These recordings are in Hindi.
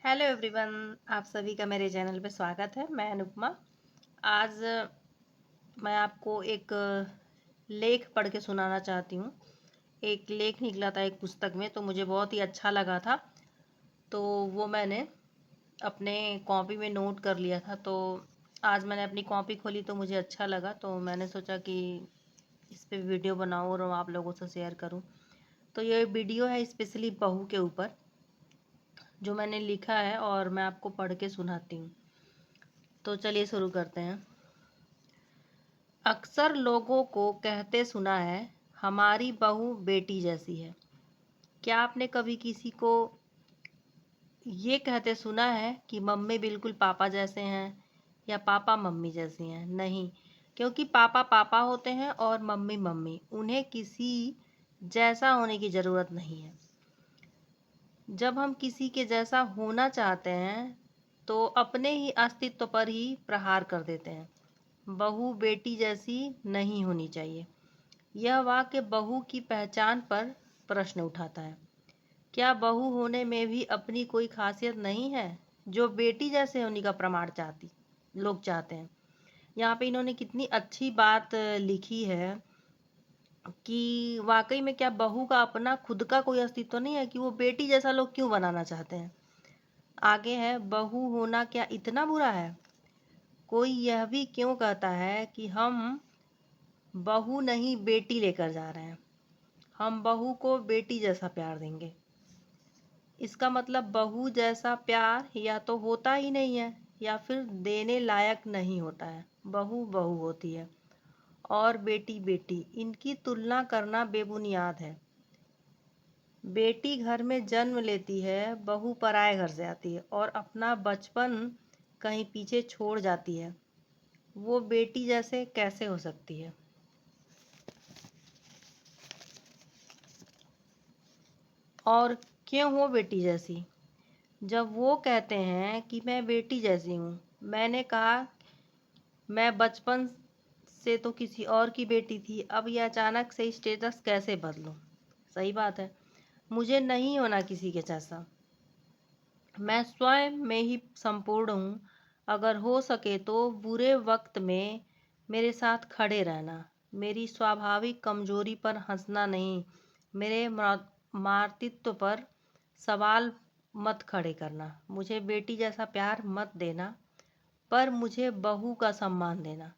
हेलो एवरीवन, आप सभी का मेरे चैनल पे स्वागत है। मैं अनुपमा। आज मैं आपको एक लेख पढ़ के सुनाना चाहती हूँ। एक लेख निकला था एक पुस्तक में, तो मुझे बहुत ही अच्छा लगा था, तो वो मैंने अपने कॉपी में नोट कर लिया था। तो आज मैंने अपनी कॉपी खोली तो मुझे अच्छा लगा, तो मैंने सोचा कि इस पे वीडियो बनाऊँ और आप लोगों से शेयर करूँ। तो ये वीडियो है स्पेशली बहू के ऊपर, जो मैंने लिखा है और मैं आपको पढ़ के सुनाती हूँ। तो चलिए शुरू करते हैं। अक्सर लोगों को कहते सुना है, हमारी बहू बेटी जैसी है। क्या आपने कभी किसी को ये कहते सुना है कि मम्मी बिल्कुल पापा जैसे हैं या पापा मम्मी जैसी हैं? नहीं, क्योंकि पापा पापा होते हैं और मम्मी मम्मी। उन्हें किसी जैसा होने की ज़रूरत नहीं है। जब हम किसी के जैसा होना चाहते हैं तो अपने ही अस्तित्व पर ही प्रहार कर देते हैं। बहू बेटी जैसी नहीं होनी चाहिए। यह वाक्य बहू की पहचान पर प्रश्न उठाता है। क्या बहू होने में भी अपनी कोई खासियत नहीं है जो बेटी जैसे होने का प्रमाण लोग चाहते हैं? यहाँ पे इन्होंने कितनी अच्छी बात लिखी है कि वाकई में क्या बहू का अपना खुद का कोई अस्तित्व नहीं है कि वो बेटी जैसा लोग क्यों बनाना चाहते हैं? आगे है, बहू होना क्या इतना बुरा है? कोई यह भी क्यों कहता है कि हम बहू नहीं बेटी लेकर जा रहे हैं, हम बहू को बेटी जैसा प्यार देंगे। इसका मतलब बहू जैसा प्यार या तो होता ही नहीं है या फिर देने लायक नहीं होता है। बहू बहू होती है और बेटी बेटी, इनकी तुलना करना बेबुनियाद है। बेटी घर में जन्म लेती है, बहू पराए घर से आती है और अपना बचपन कहीं पीछे छोड़ जाती है। वो बेटी जैसे कैसे हो सकती है? और क्यों हो बेटी जैसी? जब वो कहते हैं कि मैं बेटी जैसी हूँ, मैंने कहा मैं बचपन से तो किसी और की बेटी थी, अब ये अचानक से स्टेटस कैसे बदलूं? सही बात है, मुझे नहीं होना किसी के जैसा। मैं स्वयं में ही संपूर्ण हूँ। अगर हो सके तो बुरे वक्त में मेरे साथ खड़े रहना। मेरी स्वाभाविक कमजोरी पर हंसना नहीं, मेरे मातृत्व पर सवाल मत खड़े करना। मुझे बेटी जैसा प्यार मत देना, पर मुझे बहू का सम्मान देना।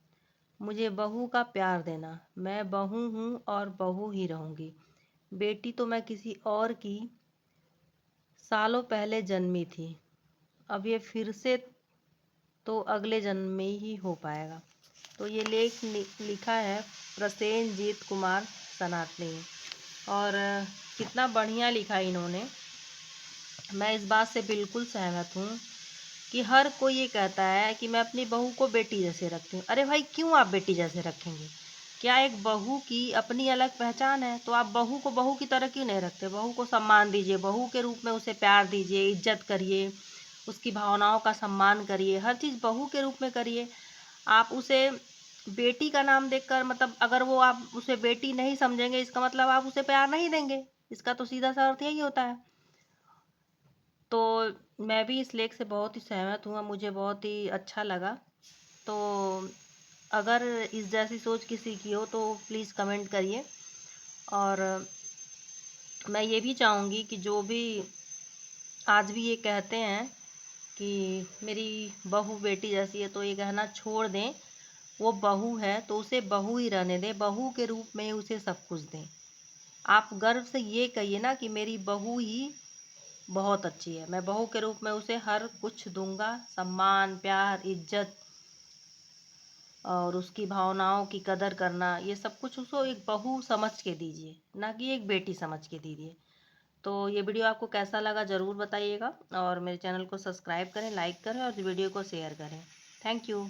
मुझे बहू का प्यार देना। मैं बहू हूँ और बहू ही रहूँगी। बेटी तो मैं किसी और की सालों पहले जन्मी थी। अब ये फिर से तो अगले जन्म में ही हो पाएगा। तो ये लेख लिखा है प्रसेनजीत कुमार सनातनी ने। और कितना बढ़िया लिखा इन्होंने। मैं इस बात से बिल्कुल सहमत हूँ कि हर कोई ये कहता है कि मैं अपनी बहू को बेटी जैसे रखती हूँ। अरे भाई, क्यों आप बेटी जैसे रखेंगे? क्या एक बहू की अपनी अलग पहचान है? तो आप बहू को बहू की तरह क्यों नहीं रखते? बहू को सम्मान दीजिए, बहू के रूप में उसे प्यार दीजिए, इज्जत करिए, उसकी भावनाओं का सम्मान करिए, हर चीज़ बहू के रूप में करिए। आप उसे बेटी का नाम देकर, मतलब अगर वो आप उसे बेटी नहीं समझेंगे, इसका मतलब आप उसे प्यार नहीं देंगे। इसका तो सीधा सा अर्थ यही होता है। तो मैं भी इस लेख से बहुत ही सहमत हूँ, मुझे बहुत ही अच्छा लगा। तो अगर इस जैसी सोच किसी की हो तो प्लीज़ कमेंट करिए। और मैं ये भी चाहूँगी कि जो भी आज भी ये कहते हैं कि मेरी बहू बेटी जैसी है, तो ये कहना छोड़ दें। वो बहू है तो उसे बहू ही रहने दें, बहू के रूप में उसे सब कुछ दें। आप गर्व से ये कहिए ना कि मेरी बहू ही बहुत अच्छी है, मैं बहू के रूप में उसे हर कुछ दूंगा, सम्मान, प्यार, इज्जत और उसकी भावनाओं की कदर करना, ये सब कुछ उसको एक बहू समझ के दीजिए, ना कि एक बेटी समझ के दीजिए। तो ये वीडियो आपको कैसा लगा ज़रूर बताइएगा और मेरे चैनल को सब्सक्राइब करें, लाइक करें और वीडियो को शेयर करें। Thank you.